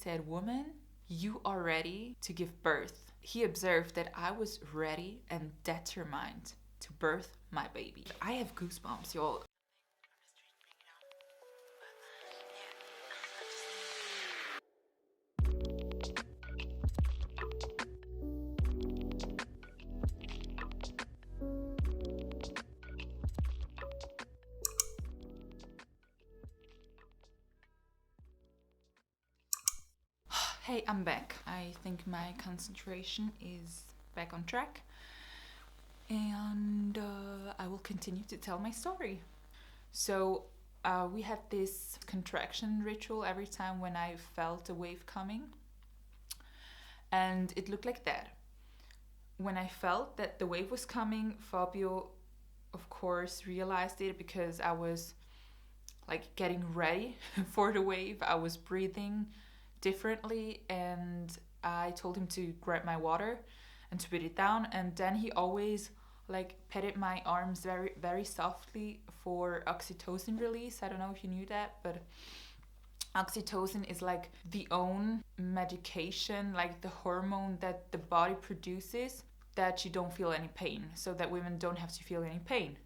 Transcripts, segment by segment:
said, "Woman, you are ready to give birth." He observed that I was ready and determined to birth my baby. I have goosebumps, y'all. Hey, I'm back. I think my concentration is back on track. And I will continue to tell my story. So we had this contraction ritual every time when I felt a wave coming. And it looked like that. When I felt that the wave was coming, Fabio, of course, realized it because I was like getting ready for the wave. I was breathing differently, and I told him to grab my water and to put it down, and then he always like petted my arms very, very softly for oxytocin release. I don't know if you knew that, but oxytocin is like the own medication, like the hormone that the body produces, that you don't feel any pain, so that women don't have to feel any pain.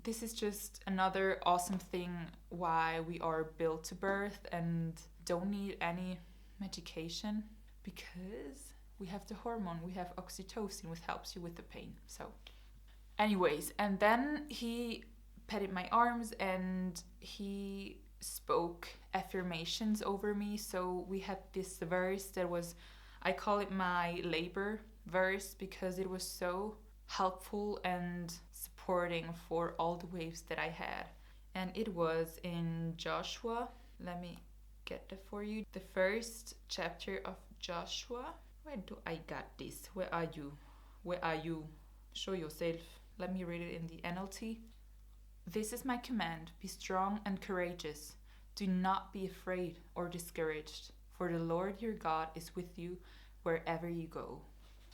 This is just another awesome thing why we are built to birth and don't need any medication, because we have the hormone, we have oxytocin, which helps you with the pain. So anyways, and then he petted my arms and he spoke affirmations over me. So we had this verse that was, I call it my labor verse, because it was so helpful and supporting for all the waves that I had. And it was in Joshua. Let me get that for you. The first chapter of Joshua. Where do I got this? Where are you? Where are you? Show yourself. Let me read it in the NLT. This is my command. Be strong and courageous. Do not be afraid or discouraged, for the Lord your God is with you wherever you go.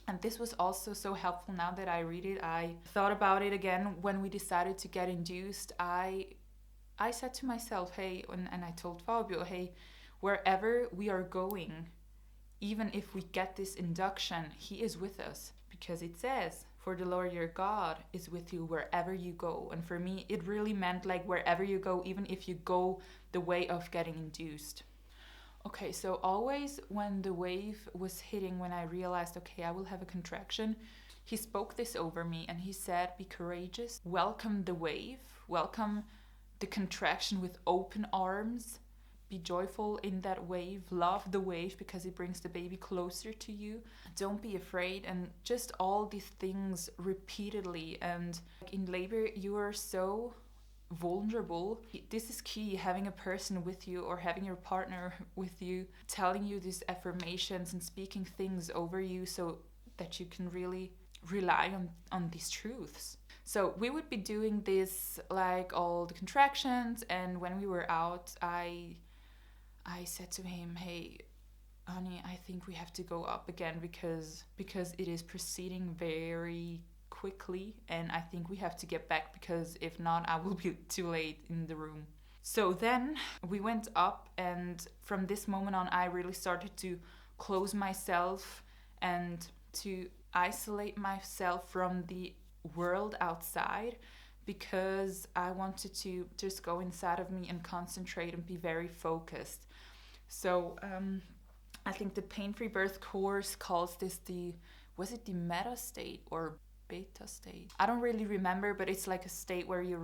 And this was also so helpful now that I read it. I thought about it again when we decided to get induced. I said to myself, hey, and I told Fabio, hey, wherever we are going, even if we get this induction, he is with us. Because it says, for the Lord your God is with you wherever you go. And for me, it really meant like wherever you go, even if you go the way of getting induced. Okay, so always when the wave was hitting, when I realized, okay, I will have a contraction, he spoke this over me and he said, be courageous, welcome the wave, welcome the contraction with open arms, be joyful in that wave, love the wave because it brings the baby closer to you, don't be afraid, and just all these things repeatedly. And in labor, you are so vulnerable. This is key, having a person with you or having your partner with you telling you these affirmations and speaking things over you so that you can really rely on these truths. So we would be doing this like all the contractions, and when we were out, I said to him, hey honey, I think we have to go up again because it is proceeding very quickly, and I think we have to get back, because if not, I will be too late in the room. So then we went up, and from this moment on, I really started to close myself and to isolate myself from the world outside, because I wanted to just go inside of me and concentrate and be very focused. So I think the Pain-Free Birth course calls this was it the meta state or beta state? I don't really remember, but it's like a state where you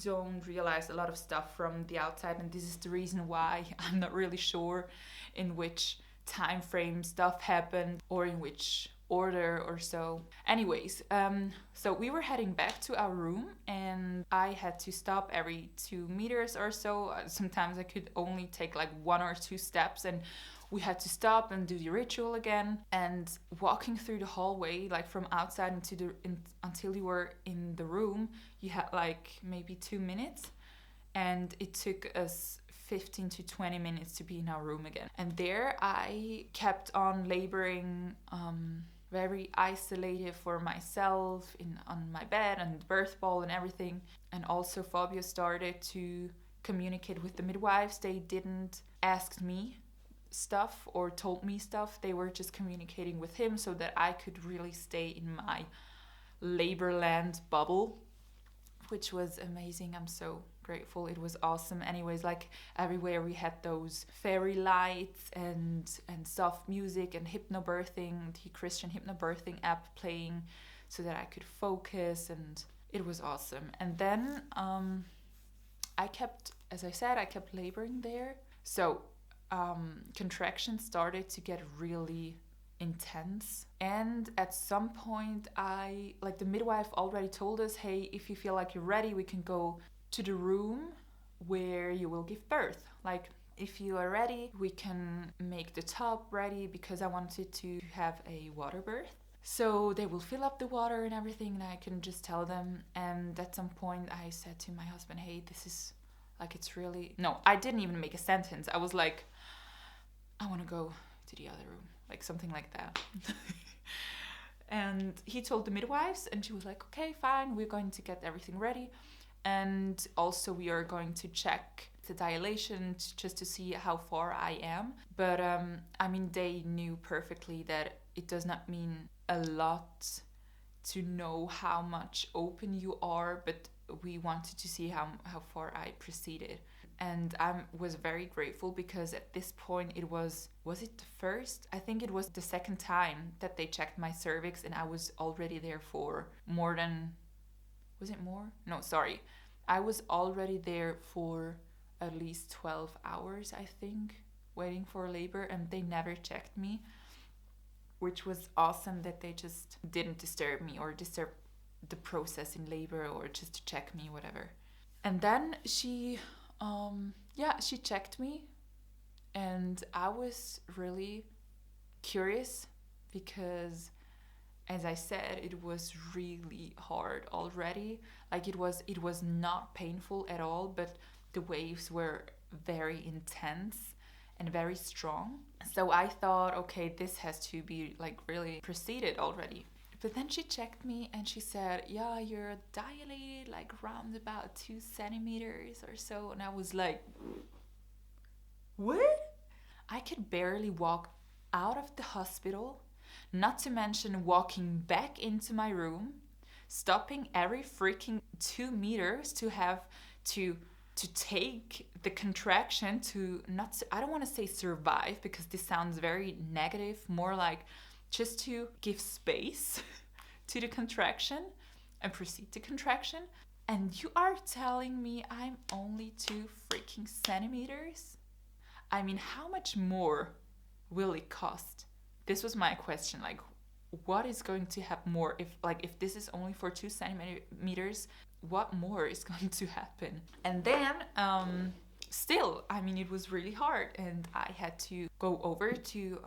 don't realize a lot of stuff from the outside, and this is the reason why I'm not really sure in which time frame stuff happened or in which order or so. Anyways, so we were heading back to our room, and I had to stop every 2 meters or so. Sometimes I could only take like 1 or 2 steps, and we had to stop and do the ritual again. And walking through the hallway, like from outside until you were in the room, you had like maybe 2 minutes, and it took us 15 to 20 minutes to be in our room again. And there I kept on laboring, very isolated for myself on my bed and the birth ball and everything. And also Fabio started to communicate with the midwives. They didn't ask me stuff or told me stuff. They were just communicating with him so that I could really stay in my Laborland bubble, which was amazing. I'm so grateful. It was awesome. Anyways, like everywhere we had those fairy lights and soft music and hypnobirthing, the Christian hypnobirthing app playing so that I could focus, and it was awesome. And then I kept laboring there. So contractions started to get really intense, and at some point the midwife already told us, hey, if you feel like you're ready, we can go to the room where you will give birth. Like, if you are ready, we can make the tub ready, because I wanted to have a water birth. So they will fill up the water and everything, and I can just tell them. And at some point I said to my husband, hey, this is like, it's really, no, I didn't even make a sentence. I was like, I want to go to the other room, like something like that. And he told the midwives, and she was like, okay, fine, we're going to get everything ready. And also we are going to check the dilation just to see how far I am. But I mean, they knew perfectly that it does not mean a lot to know how much open you are, but we wanted to see how far I proceeded. And I was very grateful, because at this point it was it the first? I think it was the second time that they checked my cervix, and I was already there for more than, was it more? No, sorry. I was already there for at least 12 hours, I think, waiting for labor, and they never checked me, which was awesome that they just didn't disturb me or disturb the process in labor, or just to check me, whatever. And then she checked me, and I was really curious, because as I said, it was really hard already. Like, it was not painful at all, but the waves were very intense and very strong. So I thought, okay, this has to be like really proceeded already. But then she checked me and she said, yeah, you're dilated like around about 2 centimeters or so. And I was like, what? I could barely walk out of the hospital, not to mention walking back into my room, stopping every freaking 2 meters to have to take the contraction to not, I don't want to say survive, because this sounds very negative, more like just to give space to the contraction and proceed to contraction. And you are telling me I'm only 2 freaking centimeters? I mean, how much more will it cost? This was my question. Like, what is going to happen more if this is only for 2 centimeters? What more is going to happen? And then still, I mean, it was really hard, and I had to go over to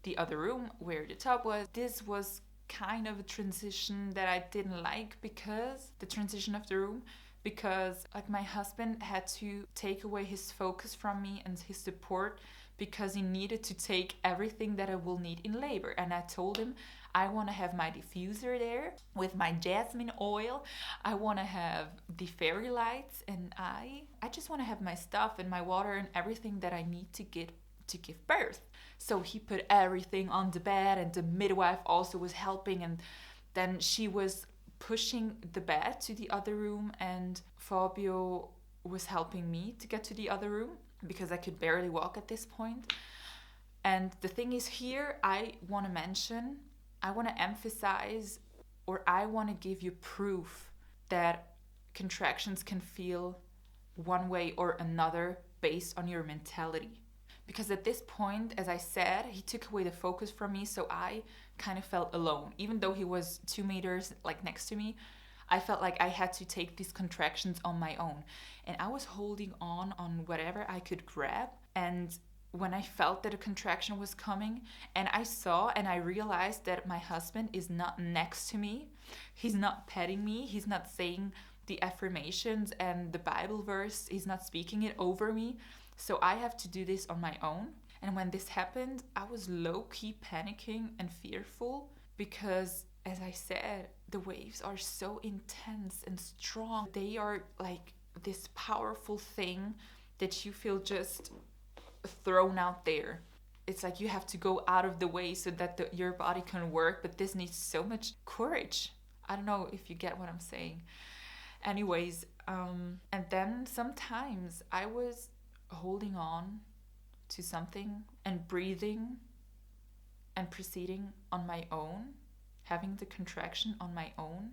the other room where the tub was. This was kind of a transition that I didn't like, because the transition of the room, because like my husband had to take away his focus from me and his support, because he needed to take everything that I will need in labor. And I told him, I want to have my diffuser there with my jasmine oil. I want to have the fairy lights, and I just want to have my stuff and my water and everything that I need to give birth. So he put everything on the bed, and the midwife also was helping, and then she was pushing the bed to the other room, and Fabio was helping me to get to the other room, because I could barely walk at this point. And the thing is, here I want to emphasize, or I want to give you proof that contractions can feel one way or another based on your mentality. Because at this point, as I said, he took away the focus from me, so I kind of felt alone. Even though he was 2 meters like next to me, I felt like I had to take these contractions on my own. And I was holding on whatever I could grab. And when I felt that a contraction was coming, and I saw and I realized that my husband is not next to me, he's not petting me, he's not saying the affirmations and the Bible verse, he's not speaking it over me. So I have to do this on my own. And when this happened, I was low-key panicking and fearful, because as I said, the waves are so intense and strong. They are like this powerful thing that you feel just thrown out there. it's like you have to go out of the way so that your body can work, but this needs so much courage. I don't know if you get what I'm saying. Anyways, and then sometimes I was holding on to something and breathing and proceeding on my own, having the contraction on my own.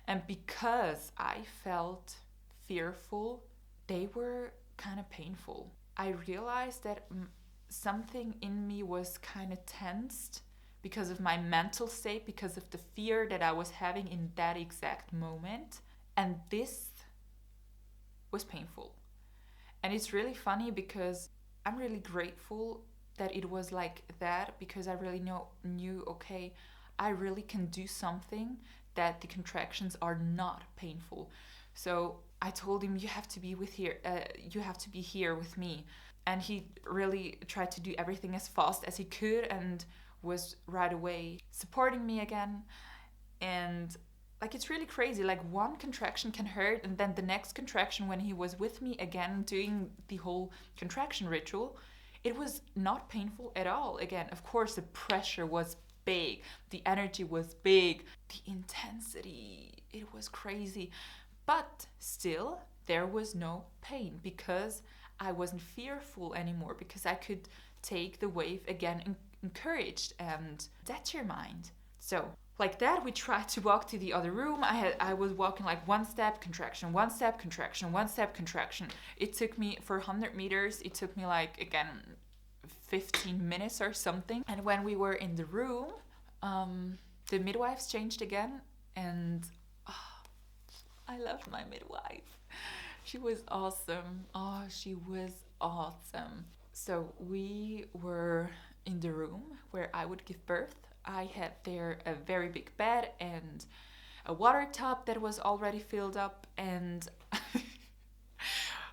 And because I felt fearful, they were kind of painful. I realized that something in me was kind of tensed because of my mental state, because of the fear that I was having in that exact moment. And this was painful. And it's really funny because I'm really grateful that it was like that, because I really knew, okay, I really can do something that the contractions are not painful. So I told him, you have to be here with me. And he really tried to do everything as fast as he could and was right away supporting me again. And like, it's really crazy. Like, one contraction can hurt, and then the next contraction, when he was with me again doing the whole contraction ritual, it was not painful at all. Again, of course, the pressure was big, the energy was big, the intensity, it was crazy. But still, there was no pain because I wasn't fearful anymore, because I could take the wave again encouraged, and that's your mind. So like that, we tried to walk to the other room. I was walking like one step, contraction, one step, contraction, one step, contraction. It took me, for 100 meters, it took me like, again, 15 minutes or something. And when we were in the room, the midwives changed again, and I loved my midwife. She was awesome. Oh, she was awesome. So we were in the room where I would give birth. I had there a very big bed and a water tub that was already filled up, and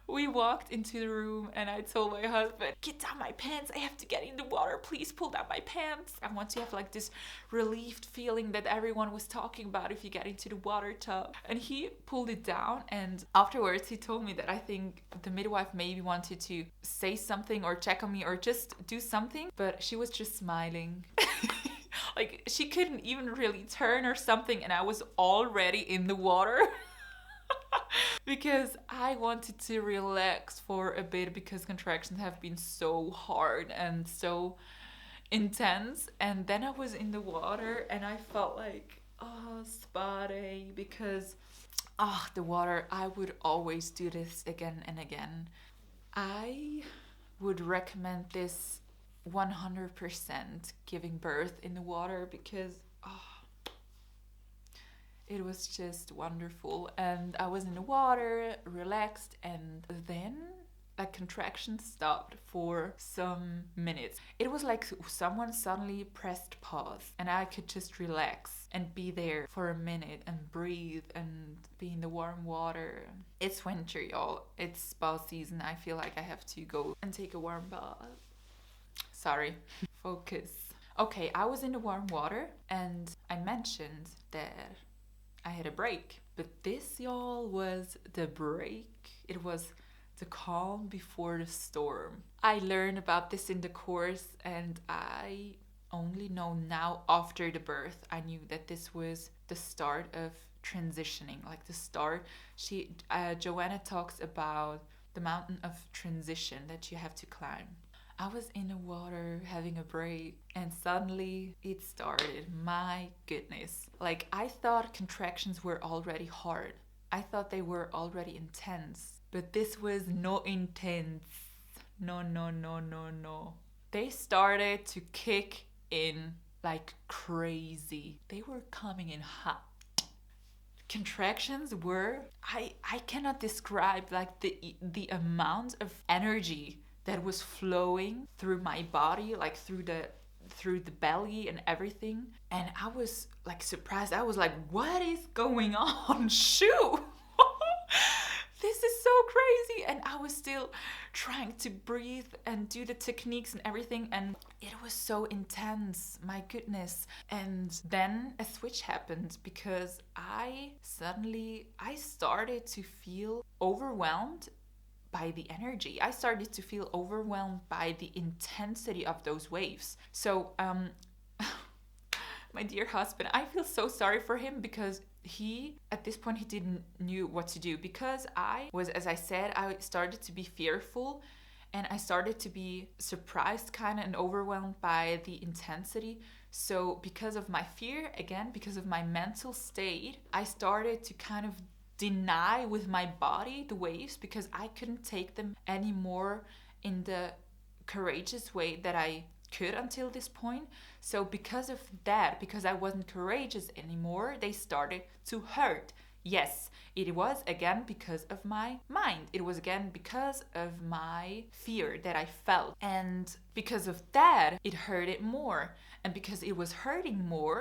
we walked into the room, and I told my husband, get down my pants, I have to get in the water, please pull down my pants. I want to have like this relieved feeling that everyone was talking about if you get into the water tub. And he pulled it down, and afterwards he told me that I think the midwife maybe wanted to say something or check on me or just do something, but she was just smiling. Like, she couldn't even really turn or something, and I was already in the water. Because I wanted to relax for a bit, because contractions have been so hard and so intense. And then I was in the water, and I felt like, spa day, because the water, I would always do this again and again. I would recommend this 100%, giving birth in the water, because it was just wonderful. And I was in the water, relaxed, and then like contractions stopped for some minutes. It was like someone suddenly pressed pause, and I could just relax and be there for a minute and breathe and be in the warm water. It's winter, y'all. It's spa season. I feel like I have to go and take a warm bath. Sorry. Focus. Okay, I was in the warm water, and I mentioned that I had a break. But this, y'all, was the break. It was the calm before the storm. I learned about this in the course, and I only know now after the birth. I knew that this was the start of transitioning, like the start. Joanna talks about the mountain of transition that you have to climb. I was in the water having a break, and suddenly it started. My goodness. Like, I thought contractions were already hard. I thought they were already intense. But this was not intense. No. They started to kick in like crazy. They were coming in hot. Contractions were, I cannot describe like the amount of energy that was flowing through my body, like through the belly and everything. And I was like surprised. I was like, what is going on? Shoot! This is so crazy. And I was still trying to breathe and do the techniques and everything, and it was so intense. My goodness. And then a switch happened, because I started to feel overwhelmed by the energy. I started to feel overwhelmed by the intensity of those waves. So, my dear husband, I feel so sorry for him because at this point, he didn't knew what to do, because I was, as I said, I started to be fearful, and I started to be surprised kind of and overwhelmed by the intensity. So because of my fear, again, because of my mental state, I started to kind of deny with my body the waves, because I couldn't take them anymore in the courageous way that I could until this point. So because of that, because I wasn't courageous anymore, they started to hurt. Yes, it was again because of my mind. It was again because of my fear that I felt. And because of that, it hurted more. And because it was hurting more,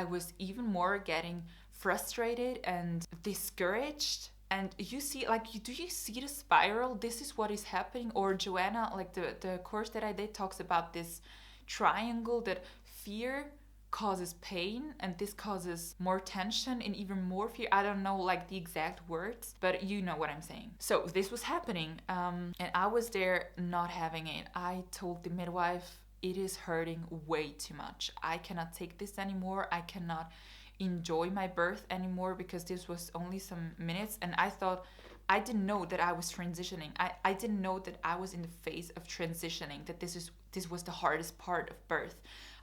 I was even more getting frustrated and discouraged. And you see, like, do you see the spiral? This is what is happening. Or Joanna, like the course that I did, talks about this triangle, that fear causes pain, and this causes more tension and even more fear. I don't know like the exact words, but you know what I'm saying. So this was happening, and I was there not having it. I told the midwife, it is hurting way too much. I cannot take this anymore. I cannot enjoy my birth anymore, because this was only some minutes, and I didn't know that I was transitioning. I didn't know that I was in the phase of transitioning, that this was the hardest part of birth.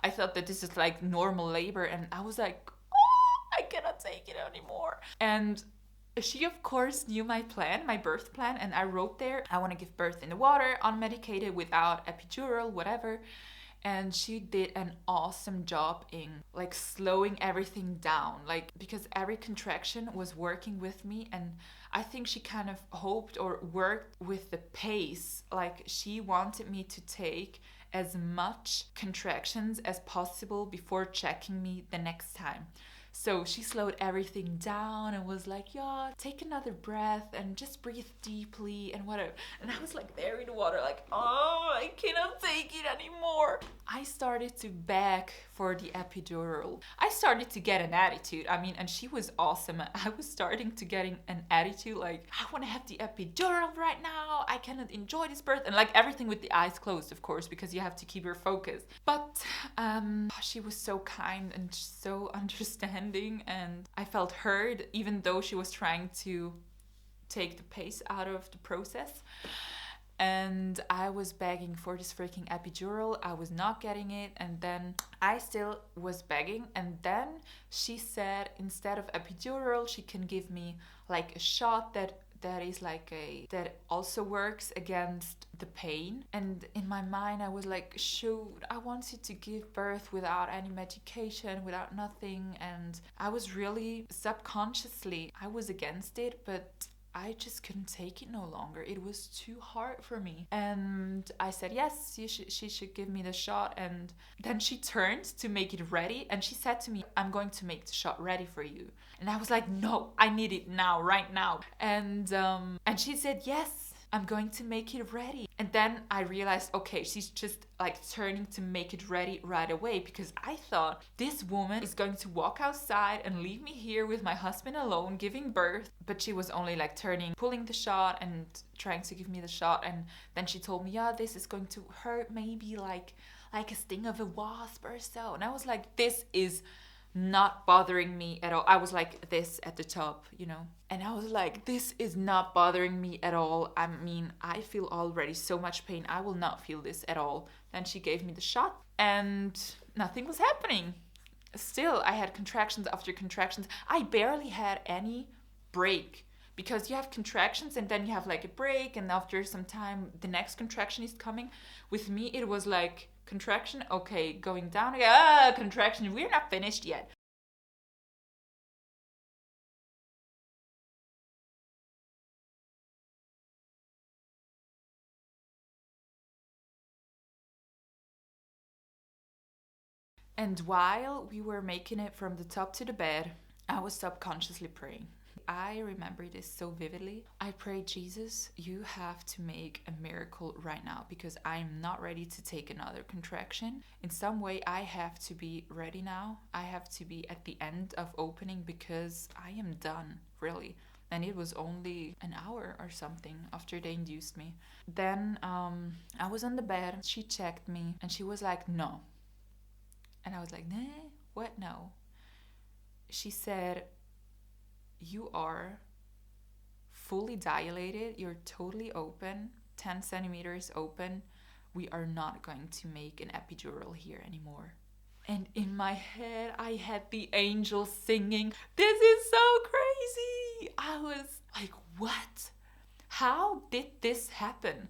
I thought that this is like normal labor, and I was like, oh, I cannot take it anymore. And she, of course, knew my plan, my birth plan, and I wrote there, I want to give birth in the water, unmedicated, without epidural, whatever. And she did an awesome job in like slowing everything down, like, because every contraction was working with me, and I think she kind of hoped or worked with the pace. Like, she wanted me to take as much contractions as possible before checking me the next time. So she slowed everything down and was like, yeah, take another breath and just breathe deeply and whatever. And I was like there in the water, like, oh, I cannot take it anymore. I started to beg for the epidural. I started to get an attitude. I mean, and she was awesome. I was starting to getting an attitude like, I want to have the epidural right now. I cannot enjoy this birth. And like everything with the eyes closed, of course, because you have to keep your focus. But she was so kind and so understanding, and I felt heard, even though she was trying to take the pace out of the process. And I was begging for this freaking epidural. I was not getting it. And then I still was begging. And then she said, instead of epidural, she can give me like a shot that is like that also works against the pain. And in my mind, I was like, shoot, I wanted to give birth without any medication, without nothing. And I was really subconsciously, I was against it, but I just couldn't take it no longer. It was too hard for me. And I said, yes, she should give me the shot. And then she turned to make it ready. And she said to me, I'm going to make the shot ready for you. And I was like, no, I need it now, right now. And she said, yes, I'm going to make it ready. And then I realized, okay, she's just like turning to make it ready right away, because I thought this woman is going to walk outside and leave me here with my husband alone giving birth. But she was only like pulling the shot and trying to give me the shot. And then she told me, yeah, this is going to hurt maybe like a sting of a wasp or so. And I was like, this is not bothering me at all. I was like this at the top, you know, and I was like, this is not bothering me at all. I mean, I feel already so much pain. I will not feel this at all. Then she gave me the shot and nothing was happening. Still, I had contractions after contractions. I barely had any break, because you have contractions and then you have like a break, and after some time the next contraction is coming. With me, it was like contraction, okay, going down again, contraction, we're not finished yet. And while we were making it from the top to the bed, I was subconsciously praying. I remember this so vividly. I prayed, Jesus, you have to make a miracle right now, because I'm not ready to take another contraction. In some way, I have to be ready now. I have to be at the end of opening, because I am done, really. and it was only an hour or something after they induced me. Then I was on the bed, she checked me, and she was like, no. And I was like, nah, what, no? She said, you are fully dilated, you're totally open, 10 centimeters open. We are not going to make an epidural here anymore. And in my head, I had the angels singing, this is so crazy. I was like, what? How did this happen?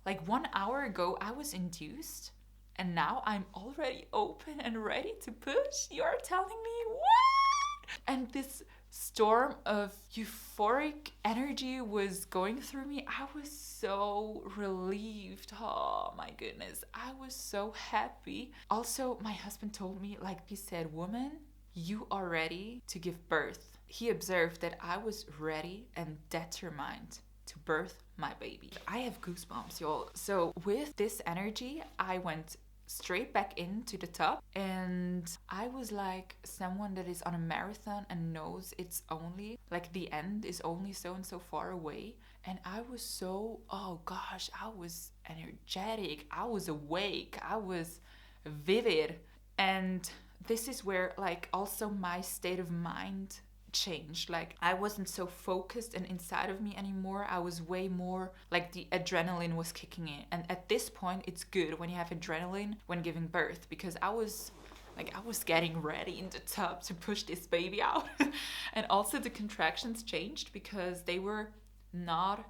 Like 1 hour ago, I was induced, and now I'm already open and ready to push? You're telling me what? And this storm of euphoric energy was going through me. I was so relieved. Oh my goodness. I was so happy. Also, my husband told me, like, he said, woman, you are ready to give birth. He observed that I was ready and determined to birth my baby. I have goosebumps, y'all. So with this energy, I went straight back into the tub, and I was like someone that is on a marathon and knows it's only like the end is only so and so far away. And I was so, oh gosh, I was energetic, I was awake, I was vivid. And this is where like also my state of mind changed. Like I wasn't so focused and inside of me anymore. I was way more like the adrenaline was kicking in. And at this point, it's good when you have adrenaline when giving birth, because I was getting ready in the tub to push this baby out. And also the contractions changed because they were not,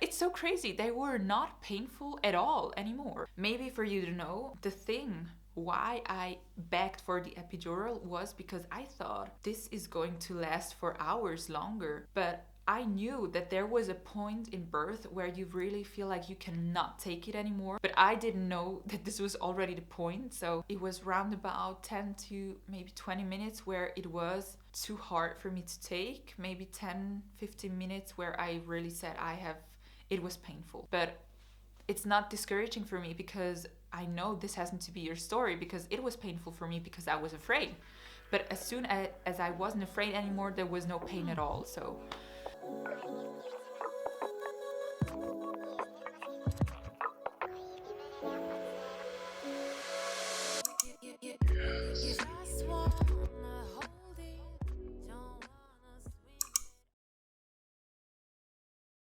it's so crazy, they were not painful at all anymore. Maybe for you to know, the thing why I begged for the epidural was because I thought this is going to last for hours longer. But I knew that there was a point in birth where you really feel like you cannot take it anymore. But I didn't know that this was already the point. So it was round about 10 to maybe 20 minutes where it was too hard for me to take. Maybe 10, 15 minutes where I really said it was painful. But it's not discouraging for me, because I know this hasn't to be your story, because it was painful for me because I was afraid. But as soon as I wasn't afraid anymore, there was no pain at all. So